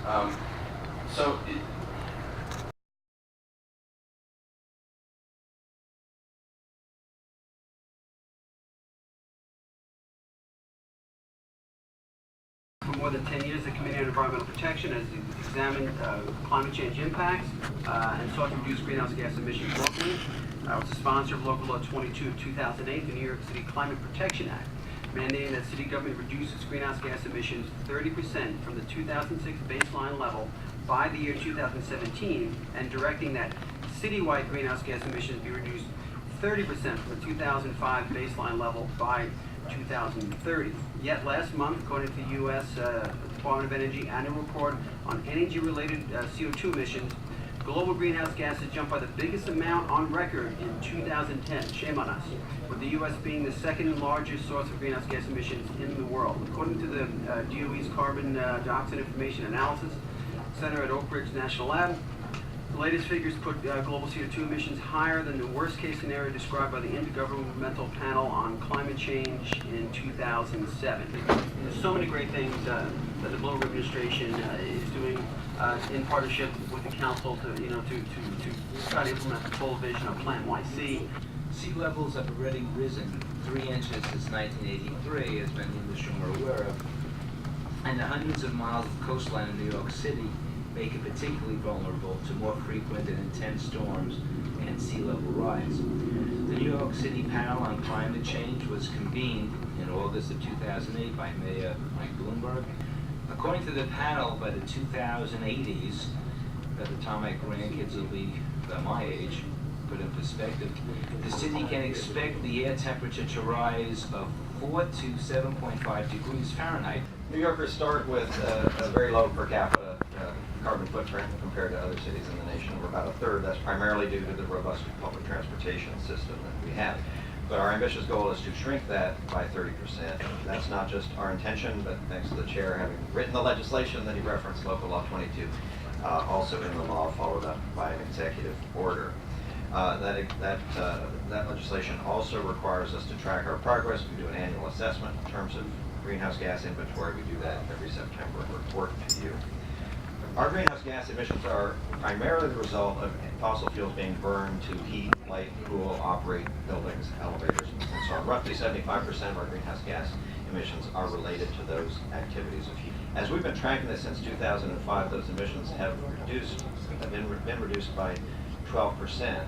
So for more than 10 years, the Committee on Environmental Protection has examined climate change impacts and sought to reduce greenhouse gas emissions locally. It's a sponsor of Local Law 22 of 2008, the New York City Climate Protection Act, mandating that city government reduce its greenhouse gas emissions 30% from the 2006 baseline level by the year 2017, and directing that citywide greenhouse gas emissions be reduced 30% from the 2005 baseline level by 2030. Yet last month, according to the U.S. Department of Energy annual report on energy-related CO2 emissions, global greenhouse gases jumped by the biggest amount on record in 2010. Shame on us. With the U.S. being the second largest source of greenhouse gas emissions in the world. According to the DOE's Carbon Dioxide Information Analysis Center at Oak Ridge National Lab, the latest figures put global CO2 emissions higher than the worst-case scenario described by the Intergovernmental Panel on Climate Change in 2007. There's so many great things that the Bloomberg administration is doing in partnership with the council to try to implement the full vision of PlaNYC. Sea levels have already risen 3 inches since 1983, as many in this room are aware of, and the hundreds of miles of coastline in New York City make it particularly vulnerable to more frequent and intense storms and sea level rise. The New York City Panel on Climate Change was convened in August of 2008 by Mayor Mike Bloomberg. According to the panel, by the 2080s, by the time my grandkids will be my age, put in perspective, the city can expect the air temperature to rise of 4 to 7.5 degrees Fahrenheit. New Yorkers start with a very low per capita carbon footprint compared to other cities in the nation. We're about a third. That's primarily due to the robust public transportation system that we have. But our ambitious goal is to shrink that by 30%. That's not just our intention, but thanks to the chair having written the legislation that he referenced, Local Law 22, also in the law followed up by an executive order. That legislation also requires us to track our progress. We do an annual assessment in terms of greenhouse gas inventory. We do that every September and report to you. Our greenhouse gas emissions are primarily the result of fossil fuels being burned to heat, light, cool, operate buildings, elevators, and so on. Roughly 75% of our greenhouse gas emissions are related to those activities of heat. As we've been tracking this since 2005, those emissions have been reduced by 12%.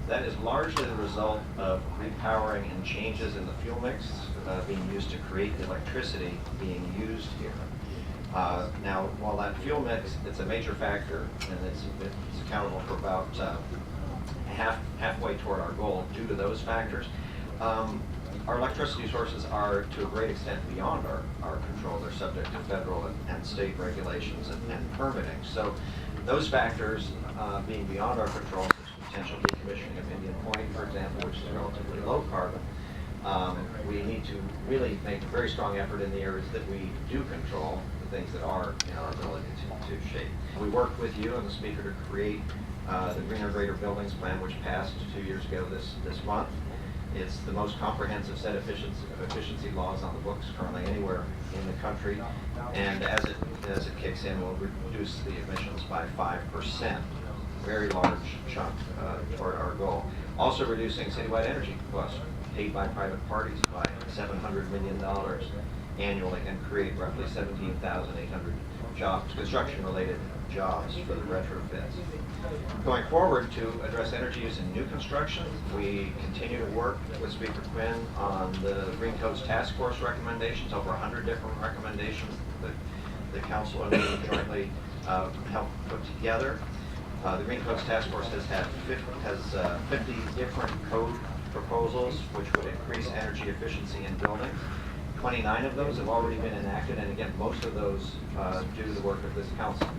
That is largely the result of repowering and changes in the fuel mix being used to create the electricity being used here. Now, while that fuel mix, it's a major factor, and it's accountable for about halfway toward our goal due to those factors. Our electricity sources are, to a great extent, beyond our control. They're subject to federal and state regulations and permitting. So those factors being beyond our control, such as potential decommissioning of Indian Point, for example, which is relatively low carbon, we need to really make a very strong effort in the areas that we do control, the things that are in our ability to shape. We worked with you and the Speaker to create the Greener Greater Buildings Plan, which passed 2 years ago this month. It's the most comprehensive set of efficiency laws on the books currently anywhere in the country, and as it kicks in, we'll reduce the emissions by 5%. Very large chunk toward our goal. Also reducing citywide energy costs paid by private parties by $700 million annually, and create roughly 17,800 jobs, construction-related jobs for the retrofits. Going forward, to address energy use in new construction, we continue to work with Speaker Quinn on the Green Coast Task Force recommendations, over 100 different recommendations that the Council and we jointly helped put together. The Green Coast Task Force has 50 different code proposals which would increase energy efficiency in buildings. 29 of those have already been enacted, and again, most of those do the work of this council.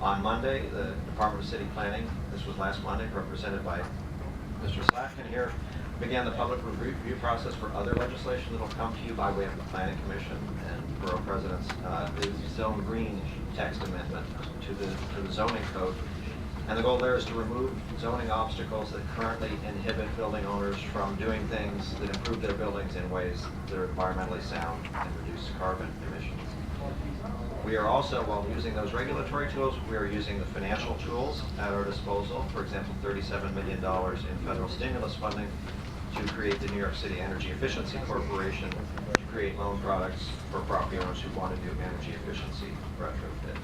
On Monday, the Department of City Planning, this was last Monday, represented by Mr. Slatkin here, began the public review process for other legislation that will come to you by way of the Planning Commission and Borough Presidents. The Zone Green text amendment to the zoning code. And the goal there is to remove zoning obstacles that currently inhibit building owners from doing things that improve their buildings in ways that are environmentally sound and reduce carbon emissions. We are also, while using those regulatory tools, we are using the financial tools at our disposal. For example, $37 million in federal stimulus funding to create the New York City Energy Efficiency Corporation to create loan products for property owners who want to do energy efficiency retrofits.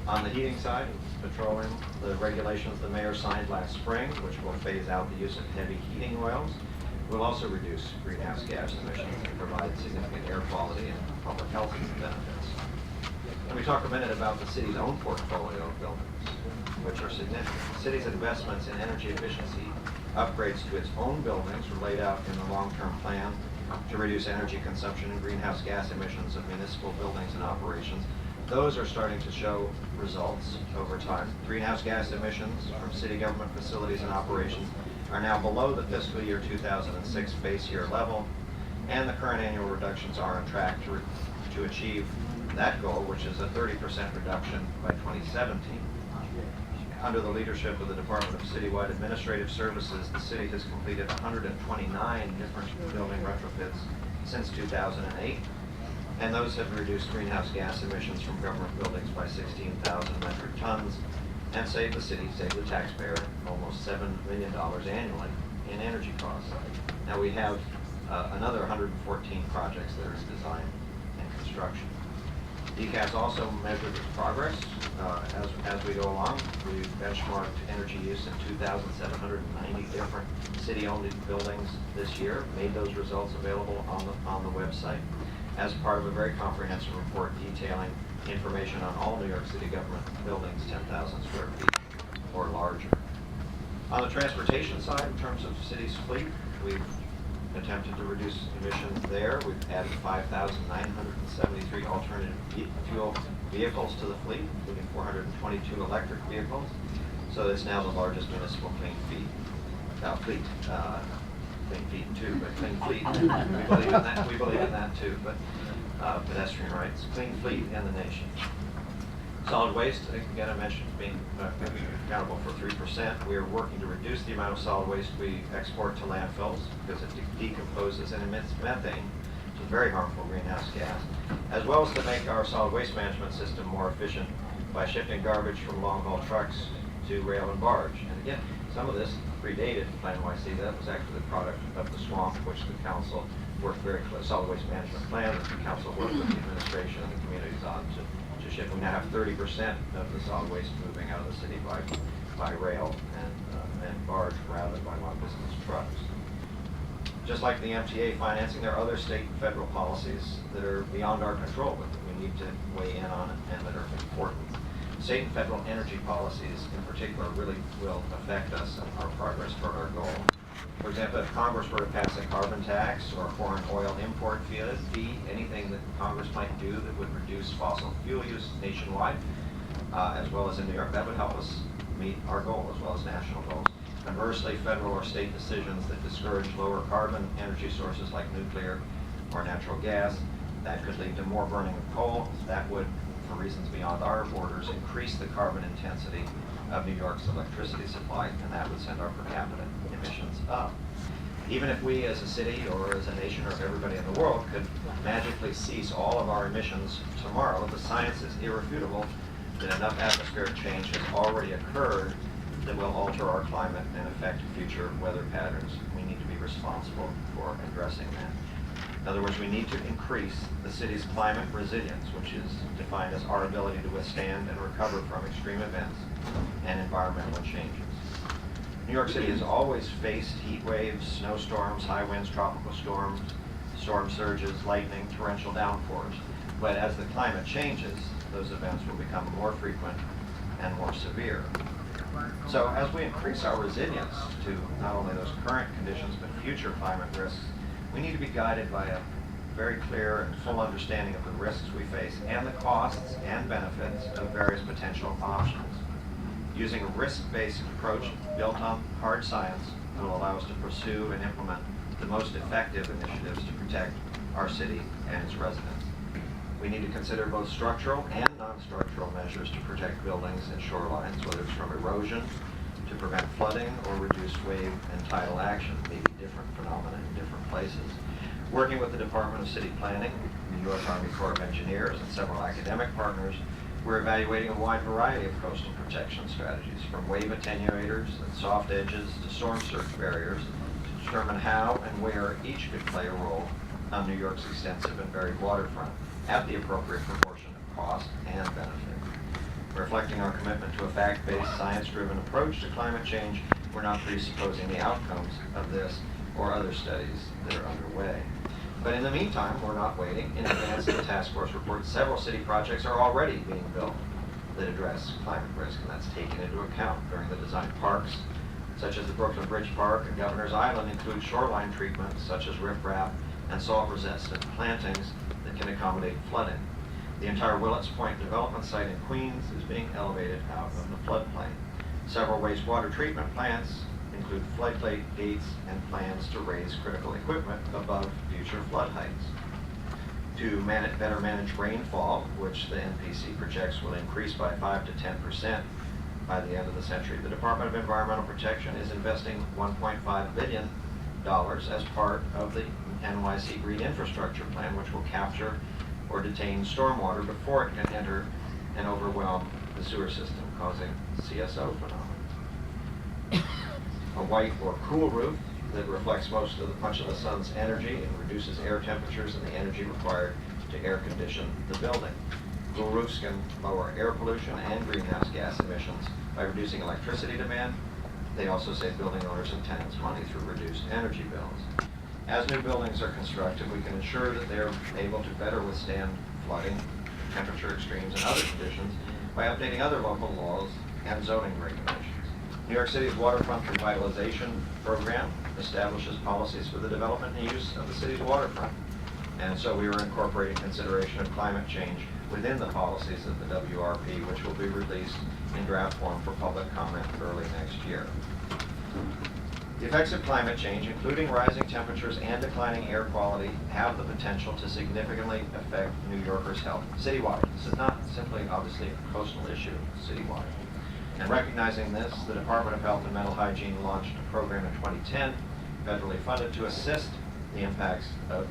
On the heating side, petroleum, the regulations the mayor signed last spring, which will phase out the use of heavy heating oils, will also reduce greenhouse gas emissions and provide significant air quality and public health benefits. And we talk a minute about the city's own portfolio of buildings, which are significant. The city's investments in energy efficiency upgrades to its own buildings were laid out in the long-term plan to reduce energy consumption and greenhouse gas emissions of municipal buildings and operations. Those are starting to show results over time. Greenhouse gas emissions from city government facilities and operations are now below the fiscal year 2006 base year level, and the current annual reductions are on track to achieve that goal, which is a 30% reduction by 2017. Under the leadership of the Department of Citywide Administrative Services, the city has completed 129 different building retrofits since 2008, and those have reduced greenhouse gas emissions from government buildings by 16,000 metric tons and saved the taxpayer almost $7 million annually in energy costs. Now we have another 114 projects that are in design and construction. DCAS also measured its progress as we go along. We benchmarked energy use in 2,790 different city-owned buildings this year, made those results available on the website as part of a very comprehensive report detailing information on all New York City government buildings 10,000 square feet or larger. On the transportation side, in terms of city's fleet, we've attempted to reduce emissions there. We've added 5,973 alternative fuel vehicles to the fleet, including 422 electric vehicles. So it's now the largest municipal clean fleet too, but clean fleet. We believe in that too, but pedestrian rights, clean fleet in the nation. Solid waste, again, I mentioned being accountable for 3%. We are working to reduce the amount of solid waste we export to landfills because it decomposes and emits methane, which is a very harmful greenhouse gas, as well as to make our solid waste management system more efficient by shifting garbage from long-haul trucks to rail and barge. And again, some of this predated PlaNYC. That was actually the product of the swamp, which the council worked very close, solid waste management plan, that the council worked with the administration and the communities on to shift. We now have 30% of the solid waste moving out of the city by rail and barge rather than by long-distance trucks. Just like the MTA financing, there are other state and federal policies that are beyond our control, but that we need to weigh in on and that are important. State and federal energy policies in particular really will affect us and our progress toward our goal. For example, if Congress were to pass a carbon tax or a foreign oil import fee, anything that Congress might do that would reduce fossil fuel use nationwide, as well as in New York, that would help us meet our goal as well as national goals. Conversely, federal or state decisions that discourage lower carbon energy sources like nuclear or natural gas, that could lead to more burning of coal. That would, for reasons beyond our borders, increase the carbon intensity of New York's electricity supply, and that would send our per capita emissions up. Even if we as a city or as a nation or if everybody in the world could magically cease all of our emissions tomorrow, the science is irrefutable that enough atmospheric change has already occurred that will alter our climate and affect future weather patterns. We need to be responsible for addressing that. In other words, we need to increase the city's climate resilience, which is defined as our ability to withstand and recover from extreme events and environmental changes. New York City has always faced heat waves, snowstorms, high winds, tropical storms, storm surges, lightning, torrential downpours. But as the climate changes, those events will become more frequent and more severe. So as we increase our resilience to not only those current conditions, but future climate risks, we need to be guided by a very clear and full understanding of the risks we face and the costs and benefits of various potential options. Using a risk-based approach built on hard science will allow us to pursue and implement the most effective initiatives to protect our city and its residents. We need to consider both structural and non-structural measures to protect buildings and shorelines, whether it's from erosion to prevent flooding or reduce wave and tidal action, maybe different phenomena in different places. Working with the Department of City Planning, U.S. Army Corps of Engineers and several academic partners, we're evaluating a wide variety of coastal protection strategies, from wave attenuators and soft edges to storm surge barriers, to determine how and where each could play a role on New York's extensive and varied waterfront at the appropriate proportion of cost and benefit. Reflecting our commitment to a fact-based, science-driven approach to climate change, we're not presupposing the outcomes of this or other studies that are underway. But in the meantime, we're not waiting. In advance of the task force report, several city projects are already being built that address climate risk, and that's taken into account during the design. Parks, such as the Brooklyn Bridge Park and Governor's Island, include shoreline treatments such as riprap and salt-resistant plantings that can accommodate flooding. The entire Willets Point development site in Queens is being elevated out of the floodplain. Several wastewater treatment plants include floodgate gates and plans to raise critical equipment above future flood heights. To better manage rainfall, which the NPC projects will increase by 5 to 10% by the end of the century, the Department of Environmental Protection is investing $1.5 billion as part of the PlaNYC Green Infrastructure Plan, which will capture or detain stormwater before it can enter and overwhelm the sewer system, causing CSO phenomena. A white or cool roof that reflects much of the sun's energy and reduces air temperatures and the energy required to air condition the building. Cool roofs can lower air pollution and greenhouse gas emissions by reducing electricity demand. They also save building owners and tenants money through reduced energy bills. As new buildings are constructed, we can ensure that they're able to better withstand flooding, temperature extremes, and other conditions by updating other local laws and zoning regulations. New York City's waterfront revitalization program establishes policies for the development and use of the city's waterfront. And so we are incorporating consideration of climate change within the policies of the WRP, which will be released in draft form for public comment early next year. The effects of climate change, including rising temperatures and declining air quality, have the potential to significantly affect New Yorkers' health citywide. This is not simply, obviously, a coastal issue citywide. And recognizing this, the Department of Health and Mental Hygiene launched a program in 2010, federally funded, to assess the impacts of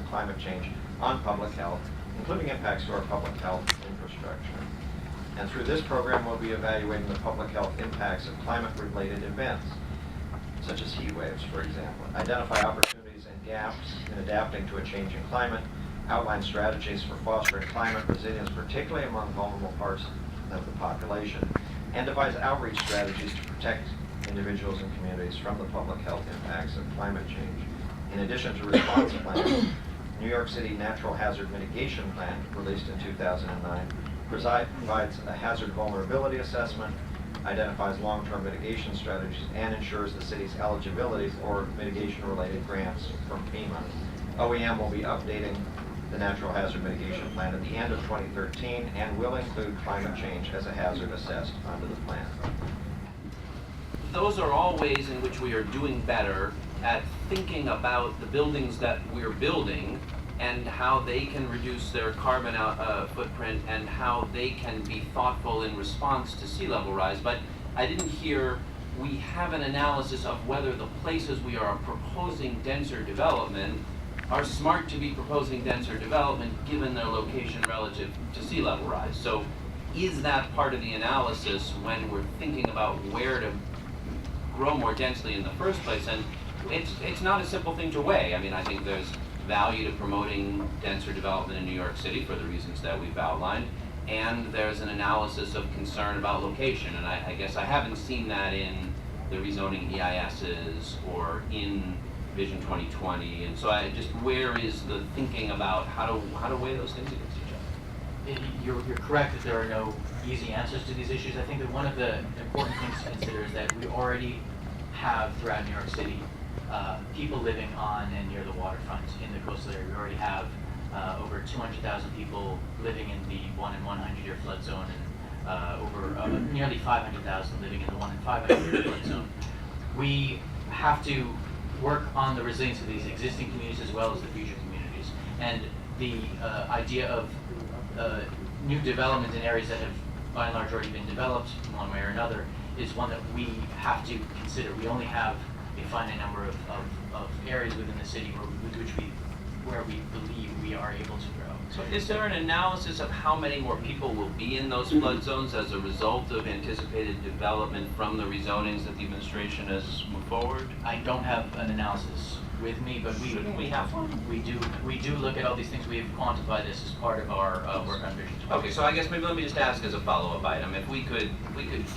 climate change on public health, including impacts to our public health infrastructure. And through this program, we'll be evaluating the public health impacts of climate-related events, such as heat waves, for example, identify opportunities and gaps in adapting to a changing climate, outline strategies for fostering climate resilience, particularly among vulnerable parts of the population, and devise outreach strategies to protect individuals and communities from the public health impacts of climate change. In addition to response plans, New York City Natural Hazard Mitigation Plan, released in 2009, provides a hazard vulnerability assessment, identifies long-term mitigation strategies, and ensures the city's eligibility for mitigation-related grants from FEMA. OEM will be updating the Natural Hazard Mitigation Plan at the end of 2013 and will include climate change as a hazard assessed under the plan. Those are all ways in which we are doing better at thinking about the buildings that we're building and how they can reduce their carbon footprint and how they can be thoughtful in response to sea level rise. But I didn't hear we have an analysis of whether the places we are proposing denser development are smart to be proposing denser development given their location relative to sea level rise. So is that part of the analysis when we're thinking about where to grow more densely in the first place? And it's not a simple thing to weigh. I mean, I think there's value to promoting denser development in New York City for the reasons that we've outlined, and there's an analysis of concern about location, and I guess I haven't seen that in the rezoning EISs or in Vision 2020, and so where is the thinking about how to weigh those things against each other? You're correct that there are no easy answers to these issues. I think that one of the important things to consider is that we already have throughout New York City people living on and near the waterfront in the coastal area. We already have over 200,000 people living in the 1 in 100-year flood zone, and over nearly 500,000 living in the 1 in 500-year flood zone. We have to work on the resilience of these existing communities as well as the future communities. And the idea of new development in areas that have by and large already been developed one way or another is one that we have to consider. We only have a finite number of areas within the city with which we where we believe we are able to grow. So is there an analysis of how many more people will be in those flood zones as a result of anticipated development from the rezonings that the administration has moved forward? I don't have an analysis with me, but Shouldn't we have one? We do look at all these things. We have quantified this as part of our work on Vision 20. Okay, so I guess maybe let me just ask as a follow-up item, if we could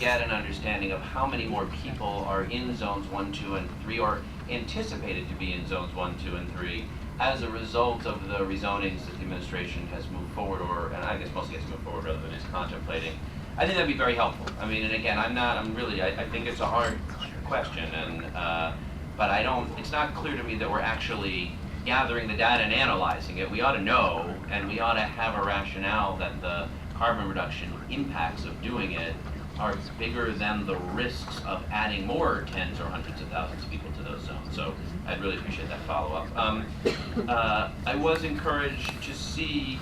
get an understanding of how many more people are in zones 1, 2, and 3, or anticipated to be in zones 1, 2, and 3, as a result of the rezonings that the administration has moved forward, and I guess mostly has moved forward rather than is contemplating. I think that'd be very helpful. I mean, and again, I think it's a hard question, but it's not clear to me that we're actually gathering the data and analyzing it. We ought to know, and we ought to have a rationale that the carbon reduction impacts of doing it are bigger than the risks of adding more tens or hundreds of thousands of people to those zones. So I'd really appreciate that follow-up. I was encouraged to see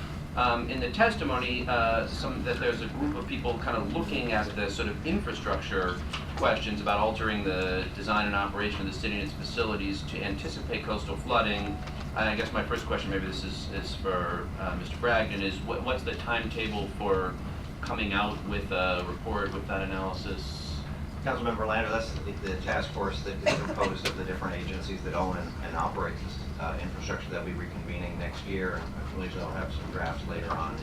in the testimony that there's a group of people kind of looking at the sort of infrastructure questions about altering the design and operation of the city and its facilities to anticipate coastal flooding. I guess my first question, maybe this is for Mr. Bragdon, is what's the timetable for coming out with a report with that analysis? Councilmember Lander, that's the task force that is composed of the different agencies that own and operate this infrastructure that will be reconvening next year. I believe they'll have some drafts later on in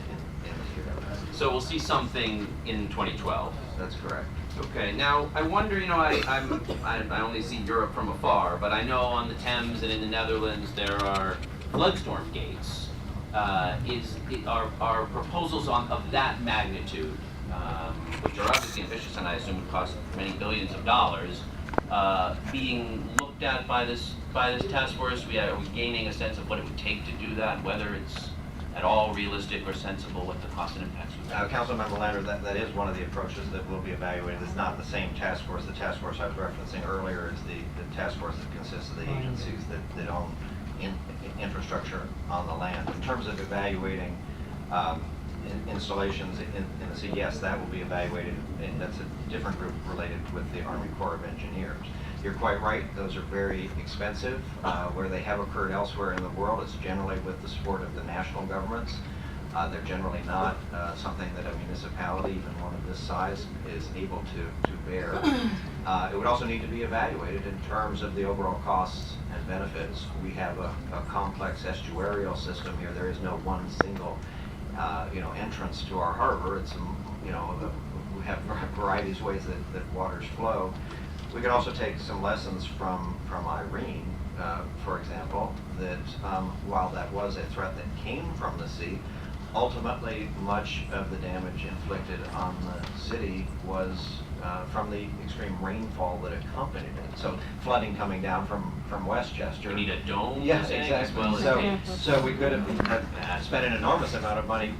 the year. So we'll see something in 2012. That's correct. Okay, now I wonder, I only see Europe from afar, but I know on the Thames and in the Netherlands there are floodstorm gates. Are proposals of that magnitude, which are obviously ambitious and I assume would cost many billions of dollars, being looked at by this task force? Are we gaining a sense of what it would take to do that, whether it's at all realistic or sensible, what the cost and impacts would be? Councilmember Lander, that is one of the approaches that will be evaluated. It's not the same task force. The task force I was referencing earlier is the task force that consists of the agencies that own infrastructure on the land. In terms of evaluating installations in the sea, yes, that will be evaluated, and that's a different group related with the Army Corps of Engineers. You're quite right, those are very expensive. Where they have occurred elsewhere in the world, it's generally with the support of the national governments. They're generally not something that a municipality, even one of this size, is able to bear. It would also need to be evaluated in terms of the overall costs and benefits. We have a complex estuarial system here. There is no one single entrance to our harbor. It's we have varieties of ways that waters flow. We could also take some lessons from Irene, for example, that while that was a threat that came from the sea, ultimately much of the damage inflicted on the city was from the extreme rainfall that accompanied it. So flooding coming down from Westchester. We need a dome, yeah, exactly. As well so we could have spent an enormous amount of money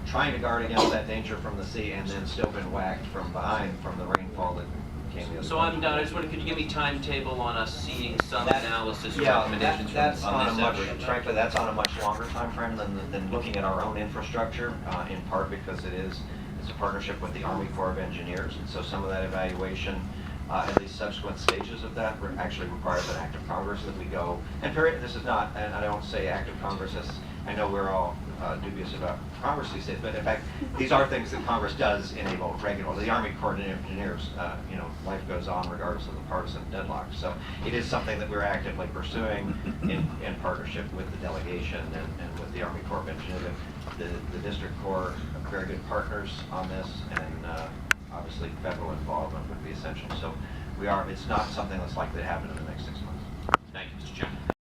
trying to guard against that danger from the sea, and then still been whacked from behind from the rainfall that came the other So I'm done. I just wondered, could you give me timetable on us seeing some analysis or Yeah, recommendations that's on on this a much, effort? frankly, that's on a much longer time frame than looking at our own infrastructure, in part because it's a partnership with the Army Corps of Engineers, and so some of that evaluation, at least subsequent stages of that, actually requires an act of Congress that we go, and this is not, and I don't say act of Congress as, I know we're all dubious about Congress these days, but in fact, these are things that Congress does enable regularly. The Army Corps of Engineers, life goes on regardless of the partisan deadlock. So it is something that we're actively pursuing in partnership with the delegation and with the Army Corps of Engineers. The District Corps are very good partners on this, and obviously federal involvement would be essential. So it's not something that's likely to happen in the next 6 months. Thank you, Mr. Chairman.